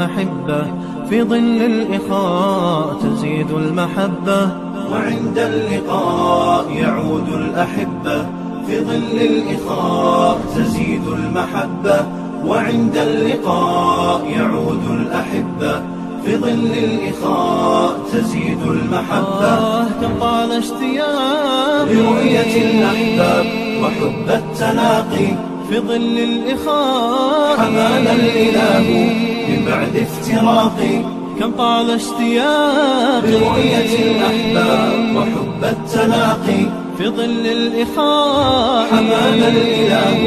الأحبة في ظل الإخاء تزيد المحبة وعند اللقاء يعود الأحبة في ظل الإخاء تزيد المحبة وعند اللقاء يعود الأحبة في ظل الإخاء تزيد المحبة كم طال اشتياق لرؤية الأحباب وحب التلاقي في ظل الإخاء حمانا الإله من بعد افتراقي كم طال اشتياق لرؤية الأحباب وحب التلاقي في ظل الإخاء حمانا الإله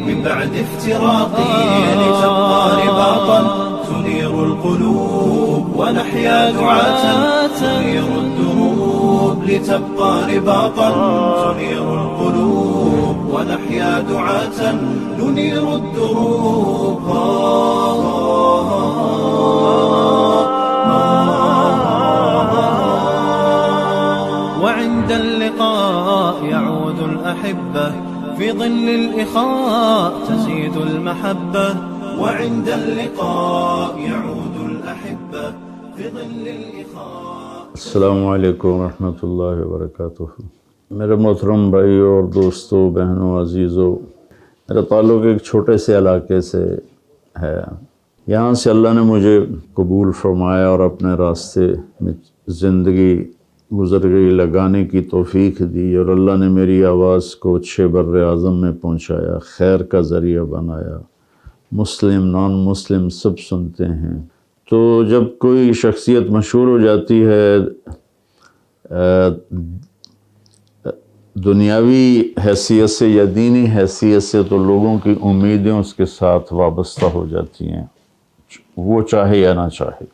من بعد افتراقي لتبقى رباطا تنير القلوب ونحيا دعاة تنير الدروب لتبقى رباطا تنير القلوب ونحيا دعاة ننير الدروب وعند اللقاء يعود الأحبة في ظل الإخاء تزيد المحبة وعند اللقاء يعود الأحبة في ظل الإخاء. السلام علیکم ورحمۃ اللہ وبرکاتہ. میرے محترم بھائیوں اور دوستوں، بہنوں، عزیزوں، میرا تعلق ایک چھوٹے سے علاقے سے ہے. یہاں سے اللہ نے مجھے قبول فرمایا اور اپنے راستے میں زندگی گزرگی لگانے کی توفیق دی، اور اللہ نے میری آواز کو اچھے بر اعظم میں پہنچایا، خیر کا ذریعہ بنایا. مسلم نان مسلم سب سنتے ہیں. تو جب کوئی شخصیت مشہور ہو جاتی ہے دنیاوی حیثیت سے یا دینی حیثیت سے، تو لوگوں کی امیدیں اس کے ساتھ وابستہ ہو جاتی ہیں، وہ چاہے یا نہ چاہے.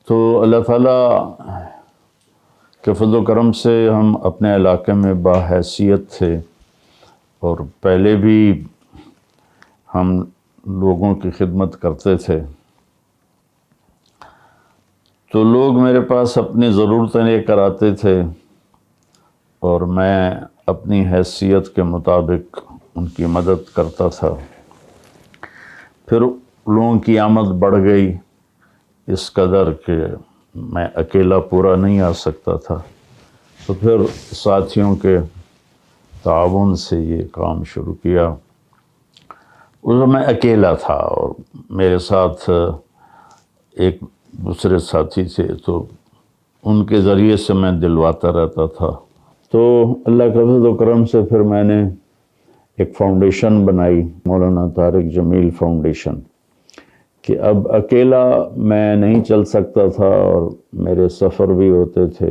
تو اللہ تعالیٰ کے فضل و کرم سے ہم اپنے علاقے میں باحیثیت تھے، اور پہلے بھی ہم لوگوں کی خدمت کرتے تھے. تو لوگ میرے پاس اپنی ضرورتیں لے کر آتے تھے، اور میں اپنی حیثیت کے مطابق ان کی مدد کرتا تھا. پھر لوگوں کی آمد بڑھ گئی اس قدر کہ میں اکیلا پورا نہیں آ سکتا تھا. تو پھر ساتھیوں کے تعاون سے یہ کام شروع کیا. اس میں اکیلا تھا اور میرے ساتھ ایک دوسرے ساتھی تھے، تو ان کے ذریعے سے میں دلواتا رہتا تھا. تو اللہ کا فضل و کرم سے پھر میں نے ایک فاؤنڈیشن بنائی، مولانا طارق جمیل فاؤنڈیشن، کہ اب اکیلا میں نہیں چل سکتا تھا اور میرے سفر بھی ہوتے تھے.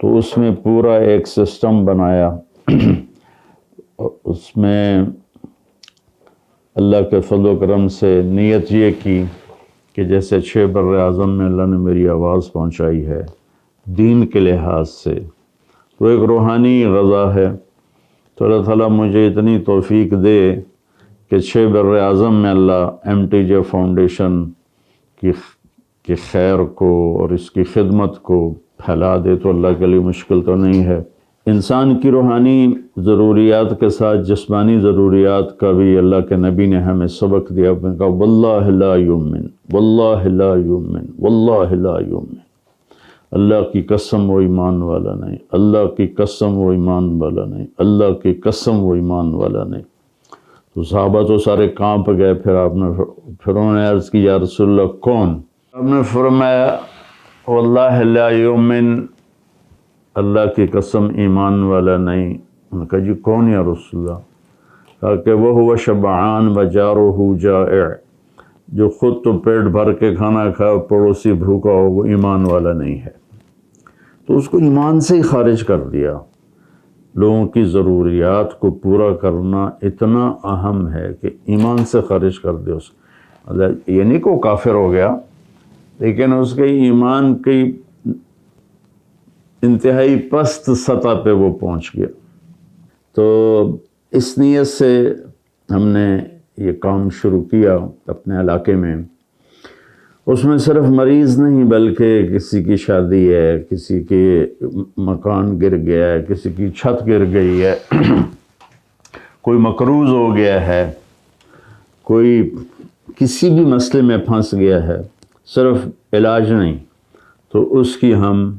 تو اس میں پورا ایک سسٹم بنایا. اس میں اللہ کے فضل و کرم سے نیت یہ کی کہ جیسے 6 بر اعظم میں اللہ نے میری آواز پہنچائی ہے دین کے لحاظ سے، تو ایک روحانی غذا ہے. تو اللہ تعالیٰ مجھے اتنی توفیق دے کہ 6 بر اعظم میں اللہ MTJ فاؤنڈیشن کی خیر کو اور اس کی خدمت کو پھیلا دے، تو اللہ کے لیے مشکل تو نہیں ہے. انسان کی روحانی ضروریات کے ساتھ جسمانی ضروریات کا بھی اللہ کے نبی نے ہمیں سبق دیا. اپنے کہا واللہ لا یؤمن، واللہ لا یؤمن، واللہ لا یؤمن. اللہ کی قسم وہ ایمان والا نہیں، اللہ کی قسم وہ ایمان والا نہیں، اللہ کی قسم وہ ایمان والا نہیں. تو صحابہ تو سارے کانپ گئے. پھر انہوں نے عرض کی یا رسول اللہ کون؟ آپ نے فرمایا واللہ لا یؤمن، اللہ کی قسم ایمان والا نہیں. انہوں نے کہا جی کون یا رسول اللہ؟ کہا کہ وہو شبعان وجارہ جائع، جو خود تو پیٹ بھر کے کھانا کھا پڑوسی بھوکا ہو، وہ ایمان والا نہیں ہے. تو اس کو ایمان سے ہی خارج کر دیا. لوگوں کی ضروریات کو پورا کرنا اتنا اہم ہے کہ ایمان سے خارج کر دے اس کو. یہ نہیں کہ وہ کافر ہو گیا، لیکن اس کے ایمان کی انتہائی پست سطح پہ وہ پہنچ گیا. تو اس نیت سے ہم نے یہ کام شروع کیا اپنے علاقے میں. اس میں صرف مریض نہیں بلکہ کسی کی شادی ہے، کسی کے مکان گر گیا ہے، کسی کی چھت گر گئی ہے، کوئی مقروض ہو گیا ہے، کوئی کسی بھی مسئلے میں پھنس گیا ہے، صرف علاج نہیں، تو اس کی ہم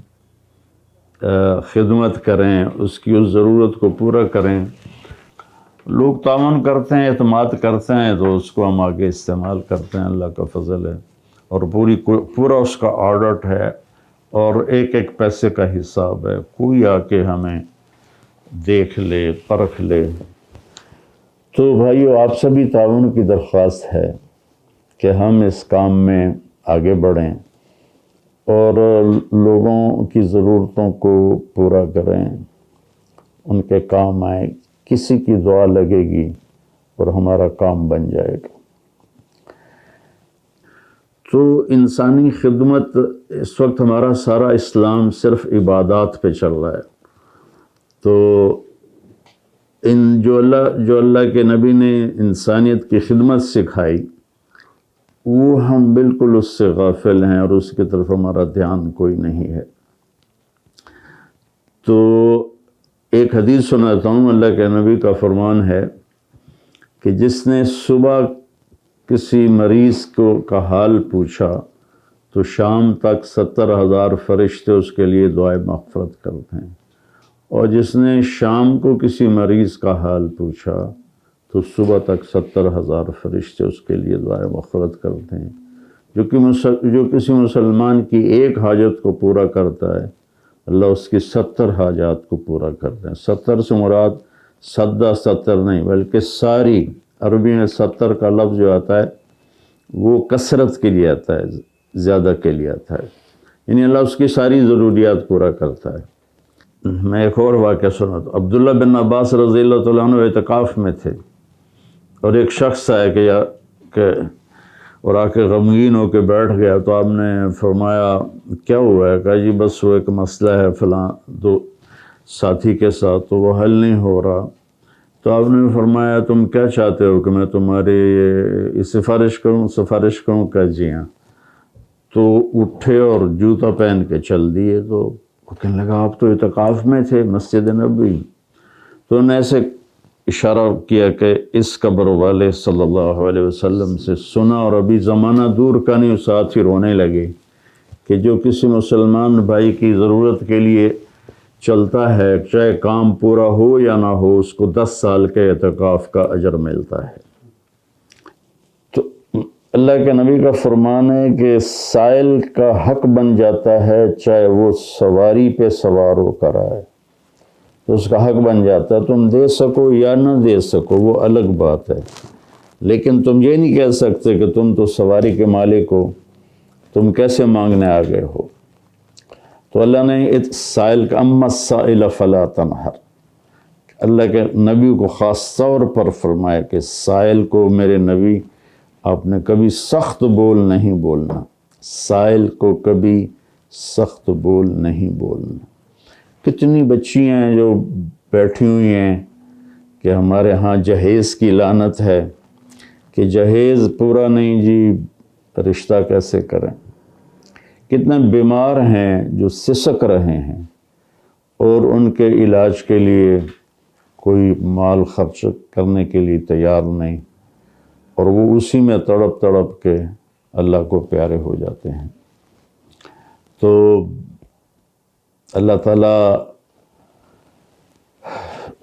خدمت کریں، اس کی اس ضرورت کو پورا کریں۔ لوگ تعاون کرتے ہیں، اعتماد کرتے ہیں، تو اس کو ہم آگے استعمال کرتے ہیں، اللہ کا فضل ہے، اور پورا اس کا آڈٹ ہے، اور ایک ایک پیسے کا حساب ہے، کوئی آ کے ہمیں دیکھ لے، پرکھ لے۔ تو بھائیو، آپ سبھی تعاون کی درخواست ہے کہ ہم اس کام میں آگے بڑھیں اور لوگوں کی ضرورتوں کو پورا کریں، ان کے کام آئیں، کسی کی دعا لگے گی اور ہمارا کام بن جائے گا۔ تو انسانی خدمت، اس وقت ہمارا سارا اسلام صرف عبادات پہ چل رہا ہے، تو جو اللہ کے نبی نے انسانیت کی خدمت سکھائی، وہ ہم بالکل اس سے غافل ہیں اور اس کی طرف ہمارا دھیان کوئی نہیں ہے۔ تو ایک حدیث سناتا ہوں، اللہ کے نبی کا فرمان ہے کہ جس نے صبح کسی مریض کا حال پوچھا تو شام تک 70,000 فرشتے اس کے لیے دعائے مغفرت کرتے ہیں، اور جس نے شام کو کسی مریض کا حال پوچھا تو صبح تک 70,000 فرشتے اس کے لیے دعائے مغفرت کرتے ہیں۔ جو کسی مسلمان کی ایک حاجت کو پورا کرتا ہے، اللہ اس کی 70 حاجات کو پورا کرتے ہیں۔ 70 سے مراد 70 نہیں، بلکہ ساری، عربی میں 70 کا لفظ جو آتا ہے وہ کثرت کے لیے آتا ہے، زیادہ کے لیے آتا ہے، یعنی اللہ اس کی ساری ضروریات پورا کرتا ہے۔ میں ایک اور واقعہ سناتا ہوں۔ عبداللہ بن عباس رضی اللہ تعالیٰ عنہ اعتکاف میں تھے، اور ایک شخص آیا اور آ کے غمگین ہو کے بیٹھ گیا، تو آپ نے فرمایا کیا ہوا ہے؟ کہا جی بس وہ ایک مسئلہ ہے فلاں دو ساتھی کے ساتھ، تو وہ حل نہیں ہو رہا۔ تو آپ نے فرمایا تم کیا چاہتے ہو کہ میں تمہاری سفارش کروں؟ کہ جی ہاں۔ تو اٹھے اور جوتا پہن کے چل دیے۔ تو وہ کہنے لگا آپ تو اعتکاف میں تھے مسجد نبوی۔ تو انہوں نے ایسے اشارہ کیا کہ اس قبر والے صلی اللہ علیہ وسلم سے سنا، اور ابھی زمانہ دور کا نہیں، ساتھ ہی رونے لگے کہ جو کسی مسلمان بھائی کی ضرورت کے لیے چلتا ہے، چاہے کام پورا ہو یا نہ ہو، اس کو 10 سال کے اعتکاف کا اجر ملتا ہے۔ تو اللہ کے نبی کا فرمان ہے کہ سائل کا حق بن جاتا ہے، چاہے وہ سواری پہ سوار ہو کر آئے، تو اس کا حق بن جاتا ہے۔ تم دے سکو یا نہ دے سکو وہ الگ بات ہے، لیکن تم یہ نہیں کہہ سکتے کہ تم تو سواری کے مالک ہو، تم کیسے مانگنے آ گئے ہو۔ تو اللہ نے سائل کا اما السائل فلا تنہر، اللہ کے نبی کو خاص طور پر فرمایا کہ سائل کو میرے نبی آپ نے کبھی سخت بول نہیں بولنا، سائل کو کبھی سخت بول نہیں بولنا۔ کتنی بچیاں ہیں جو بیٹھی ہوئی ہیں کہ ہمارے ہاں جہیز کی لعنت ہے کہ جہیز پورا نہیں جی، رشتہ کیسے کریں۔ کتنے بیمار ہیں جو سسک رہے ہیں اور ان کے علاج کے لیے کوئی مال خرچ کرنے کے لیے تیار نہیں، اور وہ اسی میں تڑپ تڑپ کے اللہ کو پیارے ہو جاتے ہیں۔ تو اللہ تعالیٰ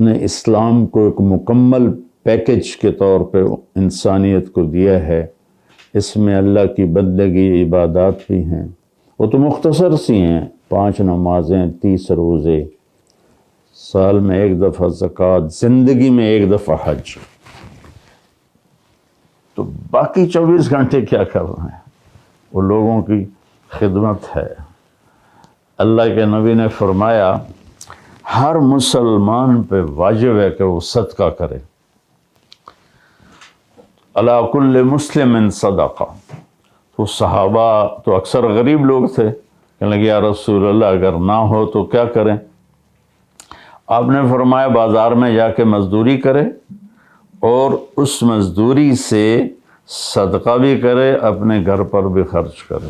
نے اسلام کو ایک مکمل پیکج کے طور پہ انسانیت کو دیا ہے۔ اس میں اللہ کی بندگی عبادات بھی ہیں، وہ تو مختصر سی ہیں، 5 نمازیں، 30 روزے، سال میں 1 دفعہ زکوٰۃ، زندگی میں 1 دفعہ حج۔ تو باقی 24 گھنٹے کیا کر رہے ہیں؟ وہ لوگوں کی خدمت ہے۔ اللہ کے نبی نے فرمایا ہر مسلمان پہ واجب ہے کہ وہ صدقہ کرے، علی کل مسلم صدقہ۔ تو صحابہ تو اکثر غریب لوگ تھے، کہنے لگے یا رسول اللہ اگر نہ ہو تو کیا کریں؟ آپ نے فرمایا بازار میں جا کے مزدوری کرے اور اس مزدوری سے صدقہ بھی کرے، اپنے گھر پر بھی خرچ کرے۔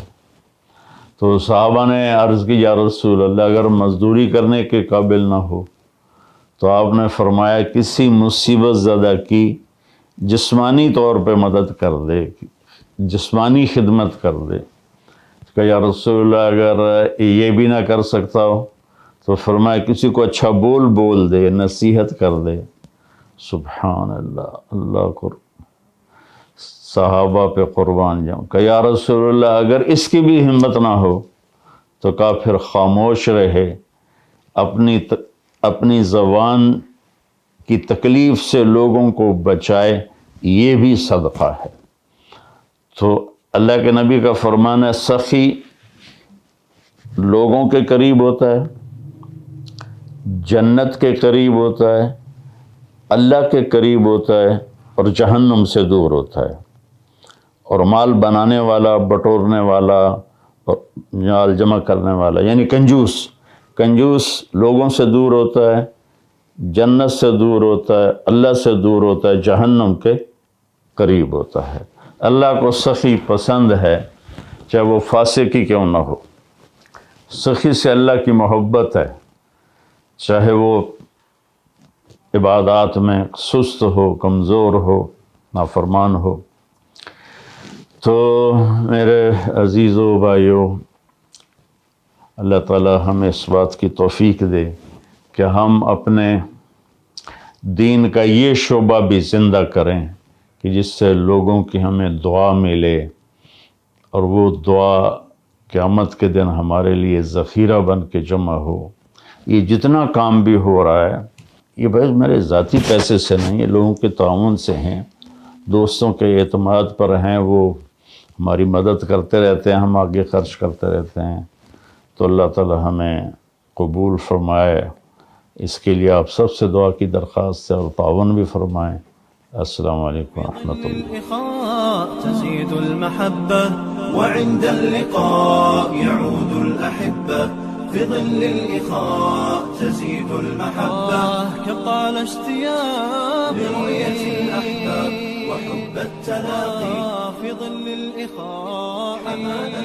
تو صحابہ نے عرض کی یا رسول اللہ اگر مزدوری کرنے کے قابل نہ ہو؟ تو آپ نے فرمایا کسی مصیبت زدہ کی جسمانی طور پہ مدد کر دے، جسمانی خدمت کر دے کہ یا رسول اللہ اگر یہ بھی نہ کر سکتا ہو تو فرمایا کسی کو اچھا بول دے، نصیحت کر دے۔ سبحان اللہ، اللہ کو صحابہ پہ قربان جاؤں کہ یا رسول اللہ اگر اس کی بھی ہمت نہ ہو تو کہا پھر خاموش رہے، اپنی زبان کی تکلیف سے لوگوں کو بچائے، یہ بھی صدقہ ہے۔ تو اللہ کے نبی کا فرمان ہے سخی لوگوں کے قریب ہوتا ہے، جنت کے قریب ہوتا ہے، اللہ کے قریب ہوتا ہے، اور جہنم سے دور ہوتا ہے۔ اور مال بنانے والا، بٹورنے والا، اور مال جمع کرنے والا یعنی کنجوس لوگوں سے دور ہوتا ہے، جنت سے دور ہوتا ہے، اللہ سے دور ہوتا ہے، جہنم کے قریب ہوتا ہے۔ اللہ کو سخی پسند ہے، چاہے وہ فاسق ہی کیوں نہ ہو۔ سخی سے اللہ کی محبت ہے، چاہے وہ عبادات میں سست ہو، کمزور ہو، نافرمان ہو۔ تو میرے عزیزو بھائیو، اللہ تعالی ہمیں اس بات کی توفیق دے کہ ہم اپنے دین کا یہ شعبہ بھی زندہ کریں کہ جس سے لوگوں کی ہمیں دعا ملے، اور وہ دعا قیامت کے دن ہمارے لیے ذخیرہ بن کے جمع ہو۔ یہ جتنا کام بھی ہو رہا ہے، یہ بھائی میرے ذاتی پیسے سے نہیں، یہ لوگوں کے تعاون سے ہیں، دوستوں کے اعتماد پر ہیں، وہ ہماری مدد کرتے رہتے ہیں، ہم آگے خرچ کرتے رہتے ہیں۔ تو اللہ تعالی ہمیں قبول فرمائے، اس کے لیے آپ سب سے دعا کی درخواست ہے اور تعاون بھی فرمائیں۔ السلام علیکم ورحمۃ اللہ۔ الإخاء تزيد المحبة وعند اللقاء يعود الأحبة في ظل الإخاء تزيد المحبة كم طال اشتياقي لرؤية الأحباب وحب التلاقي في ظل الإخاء حمانا